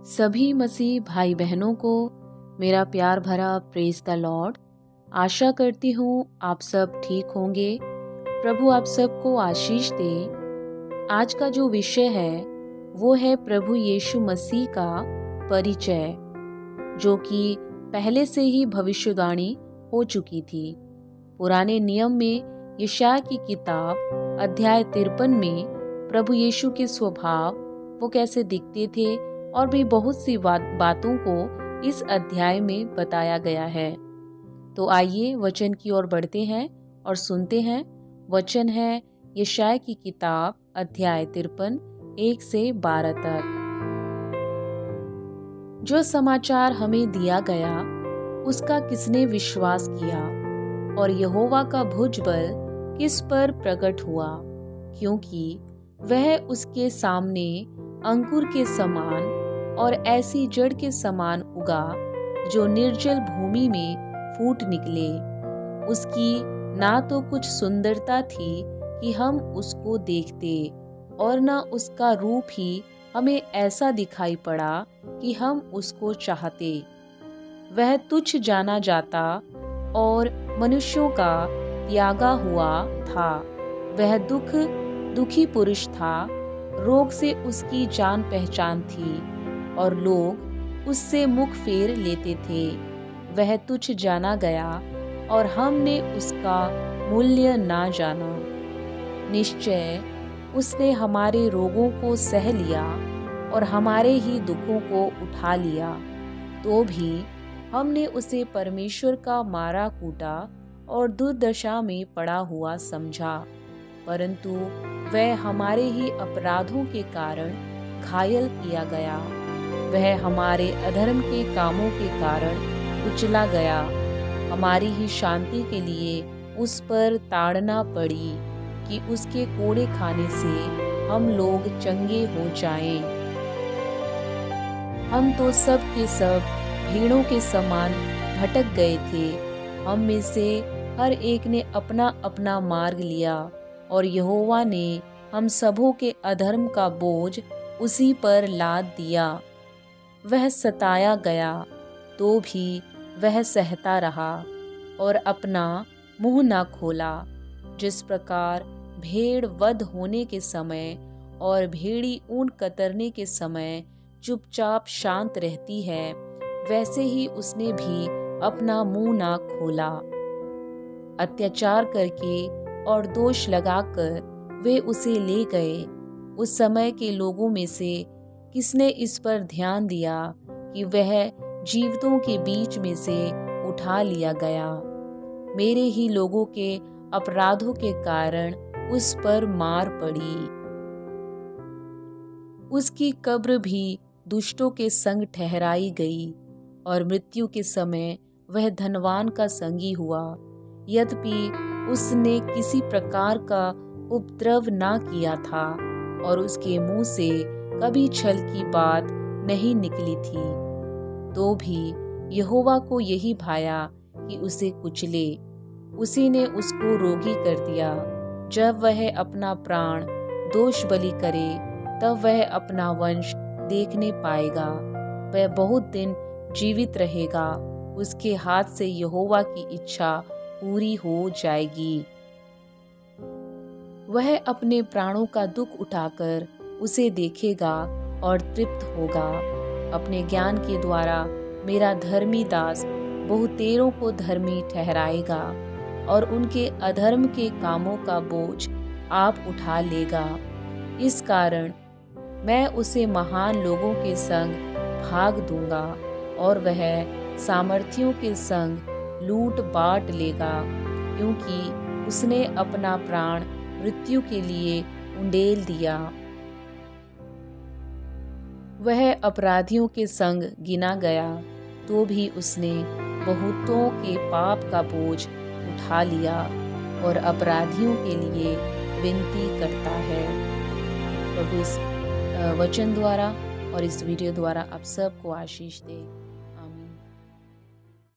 सभी मसीह भाई बहनों को मेरा प्यार भरा प्रेज द लॉर्ड। आशा करती हूँ आप सब ठीक होंगे। प्रभु आप सबको आशीष दे। आज का जो विषय है वो है प्रभु यीशु मसीह का परिचय, जो कि पहले से ही भविष्यवाणी हो चुकी थी। पुराने नियम में यशायाह की किताब अध्याय 53 में प्रभु यीशु के स्वभाव वो कैसे दिखते थे और भी बहुत सी बातों को इस अध्याय में बताया गया है। तो आइए वचन की ओर बढ़ते हैं और सुनते हैं। वचन है यशायाह की किताब अध्याय 53 1 से 12 तक। जो समाचार हमें दिया गया उसका किसने विश्वास किया, और यहोवा का भुजबल किस पर प्रकट हुआ, क्योंकि वह उसके सामने अंकुर के समान और ऐसी जड़ के समान उगा जो निर्जल भूमि में फूट निकले। उसकी ना तो कुछ सुंदरता थी कि हम उसको देखते, और न उसका रूप ही हमें ऐसा दिखाई पड़ा कि हम उसको चाहते। वह तुच्छ जाना जाता और मनुष्यों का त्यागा हुआ था। वह दुखी पुरुष था, रोग से उसकी जान पहचान थी और लोग उससे मुख फेर लेते थे। वह तुच्छ जाना गया और हमने उसका मूल्य ना जाना। निश्चय उसने हमारे रोगों को सह लिया और हमारे ही दुखों को उठा लिया। तो भी हमने उसे परमेश्वर का मारा कूटा और दुर्दशा में पड़ा हुआ समझा, परंतु वह हमारे ही अपराधों के कारण घायल किया गया। वह हमारे अधर्म के कामों के कारण कुचला गया। हमारी ही शांति के लिए उस पर ताड़ना पड़ी कि उसके कोड़े खाने से हम लोग चंगे हो जाएं। हम तो सब के सब भेड़ों के समान भटक गए थे। हम में से हर एक ने अपना अपना मार्ग लिया, और यहोवा ने हम सबों के अधर्म का बोझ उसी पर लाद दिया। वह सताया गया तो भी वह सहता रहा और अपना मुंह ना खोला। जिस प्रकार भेड़ वध होने के समय और भेड़ी ऊन कतरने के समय चुपचाप शांत रहती है, वैसे ही उसने भी अपना मुंह ना खोला। अत्याचार करके और दोष लगाकर वे उसे ले गए। उस समय के लोगों में से किसने इस पर ध्यान दिया कि वह जीवितों के बीच में से उठा लिया गया। मेरे ही लोगों के अपराधों के कारण उस पर मार पड़ी। उसकी कब्र भी दुष्टों के संग ठहराई गई, और मृत्यु के समय वह धनवान का संगी हुआ। यद्यपि उसने किसी प्रकार का उपद्रव ना किया था, और उसके मुंह से कभी छल की बात नहीं निकली थी। तो भी यहोवा को यही भाया कि उसे कुचले। उसी ने उसको रोगी कर दिया। जब वह अपना प्राण दोष बलि करे, तब वह अपना वंश देखने पाएगा। वह बहुत दिन जीवित रहेगा। उसके हाथ से यहोवा की इच्छा पूरी हो जाएगी। वह अपने प्राणों का दुख उठाकर उसे देखेगा और तृप्त होगा। अपने ज्ञान के द्वारा मेरा धर्मी दास बहुतेरों को धर्मी ठहराएगा, और उनके अधर्म के कामों का बोझ आप उठा लेगा। इस कारण मैं उसे महान लोगों के संग भाग दूंगा, और वह सामर्थियों के संग लूट बांट लेगा, क्योंकि उसने अपना प्राण मृत्यु के लिए उंडेल दिया। वह अपराधियों के संग गिना गया, तो भी उसने बहुतों के पाप का बोझ उठा लिया, और अपराधियों के लिए विनती करता है। प्रभु इस वचन द्वारा और इस वीडियो द्वारा आप सबको आशीष दे।